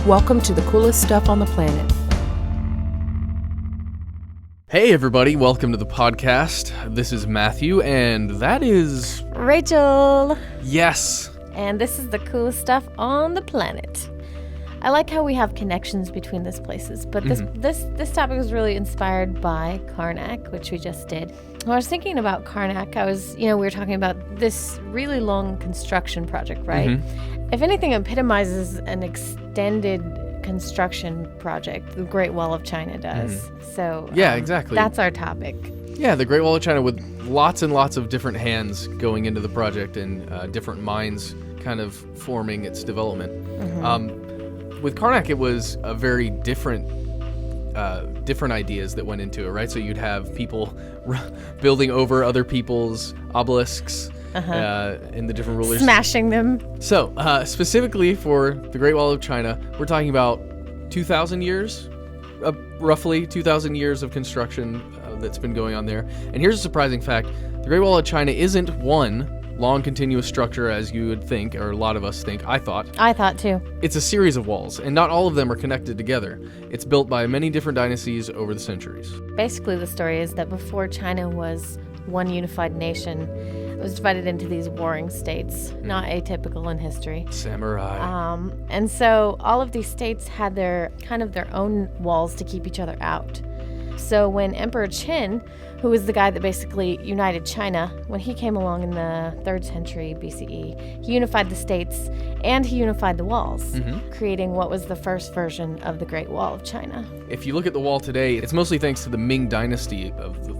Welcome to the coolest stuff on the planet. Hey everybody, welcome to the podcast. This is Matthew, and that is... Rachel. Yes. And this is the coolest stuff on the planet. I like how we have connections between these places, but this topic was really inspired by Karnak, which we just did. When I was thinking about Karnak, we were talking about this really long construction project, right? If anything epitomizes an extended construction project, the Great Wall of China does. So yeah, exactly. That's our topic. Yeah, the Great Wall of China with lots and lots of different hands going into the project and different minds kind of forming its development. With Karnak, it was a very different ideas that went into it, right? So you'd have people building over other people's obelisks in the different rulers. Smashing them. So, specifically for the Great Wall of China, we're talking about 2,000 years, roughly 2,000 years of construction that's been going on there. And here's a surprising fact. The Great Wall of China isn't one long continuous structure as you would think, or a lot of us think. I thought too. It's a series of walls, and not all of them are connected together. It's built by many different dynasties over the centuries. Basically, the story is that before China was one unified nation, it was divided into these warring states, not atypical in history. Samurai. And so all of these states had their own walls to keep each other out. So when Emperor Qin, who was the guy that basically united China, when he came along in the 3rd century BCE, he unified the states and he unified the walls, creating what was the first version of the Great Wall of China. If you look at the wall today, it's mostly thanks to the Ming Dynasty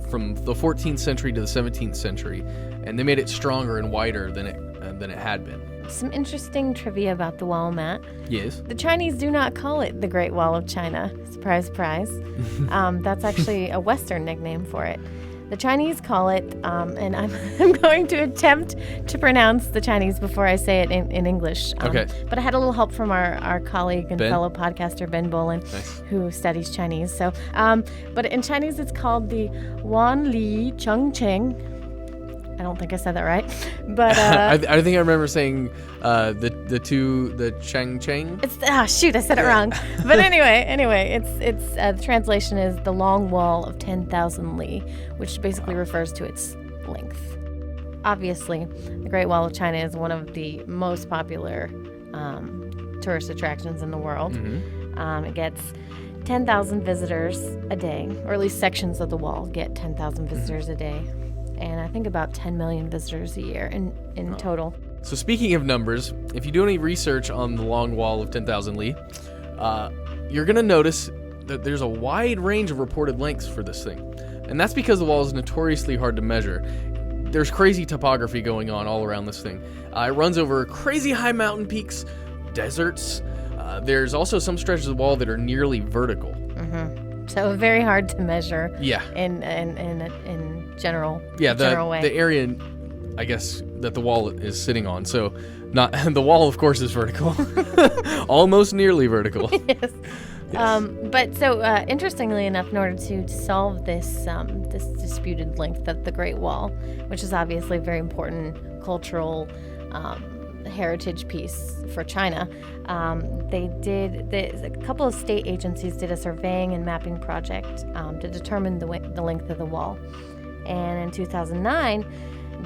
from the 14th century to the 17th century, and they made it stronger and wider than it had been. Some interesting trivia about the wall, Matt. Yes. The Chinese do not call it the Great Wall of China. Surprise, surprise. That's actually a Western nickname for it. The Chinese call it, and I'm going to attempt to pronounce the Chinese before I say it in English. Okay. But I had a little help from our colleague and Ben? fellow podcaster, Ben Bolin, who studies Chinese. So, but in Chinese, it's called the Wan Li Cheng Cheng. I don't think I said that right, but I think I remember saying the Cheng Cheng. I said it wrong. But anyway, it's the translation is the long wall of 10,000 li, which basically refers to its length. Obviously, the Great Wall of China is one of the most popular tourist attractions in the world. It gets 10,000 visitors a day, or at least sections of the wall get 10,000 visitors a day. And I think about 10 million visitors a year in total. So speaking of numbers, if you do any research on the long wall of 10,000 li, you're going to notice that there's a wide range of reported lengths for this thing. And that's because the wall is notoriously hard to measure. There's crazy topography going on all around this thing. It runs over crazy high mountain peaks, deserts. There's also some stretches of the wall that are nearly vertical. So very hard to measure. Yeah. In general. Yeah, general way. The area, I guess, that the wall is sitting on. So not the wall, of course, is vertical. Almost nearly vertical. Yes. But so interestingly enough, in order to solve this disputed length of the Great Wall, which is obviously a very important cultural heritage piece for China, a couple of state agencies did a surveying and mapping project to determine the length of the wall. And in 2009,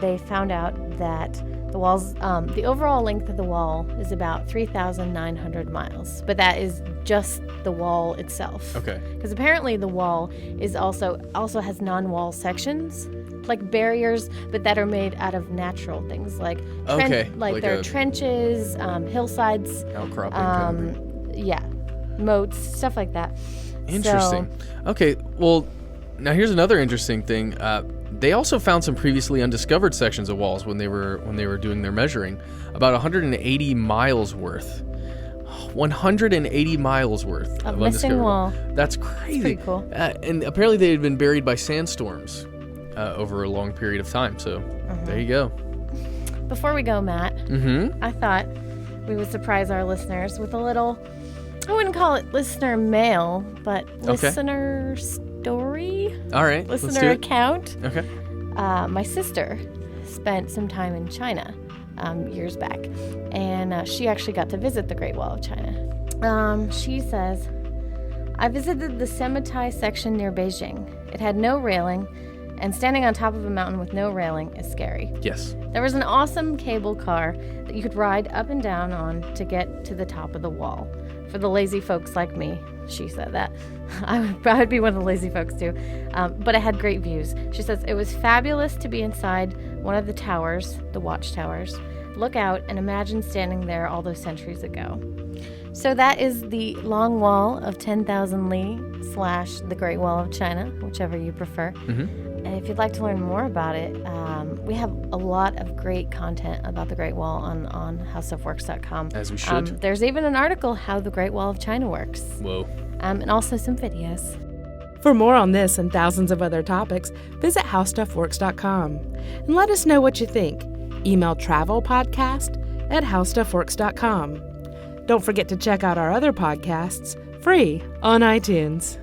they found out that the overall length of the wall is about 3,900 miles. But that is just the wall itself. Okay. Because apparently the wall is also has non-wall sections, like barriers, but that are made out of natural things, like there are trenches, hillsides, outcropping, moats, stuff like that. Interesting. Okay, well, now here's another interesting thing. They also found some previously undiscovered sections of walls when they were doing their measuring, about 180 miles worth. 180 miles worth of missing wall. That's crazy. That's pretty cool. And apparently they had been buried by sandstorms over a long period of time. So there you go. Before we go, Matt, I thought we would surprise our listeners with a little, I wouldn't call it listener mail, but listener story. All right. Listener account. Okay. My sister spent some time in China years back, and she actually got to visit the Great Wall of China. She says, I visited the Sematai section near Beijing. It had no railing, and standing on top of a mountain with no railing is scary. Yes. There was an awesome cable car that you could ride up and down on to get to the top of the wall. For the lazy folks like me, she said that. I would be one of the lazy folks too. But it had great views. She says, it was fabulous to be inside one of the towers, the watchtowers. Look out and imagine standing there all those centuries ago. So that is the Long Wall of 10,000 Li / the Great Wall of China, whichever you prefer. Mm-hmm. And if you'd like to learn more about it, we have a lot of great content about the Great Wall on howstuffworks.com. As we should. There's even an article, How the Great Wall of China Works. Whoa. And also some videos. For more on this and thousands of other topics, visit howstuffworks.com. And let us know what you think. Email travelpodcast@howstuffworks.com. Don't forget to check out our other podcasts, free on iTunes.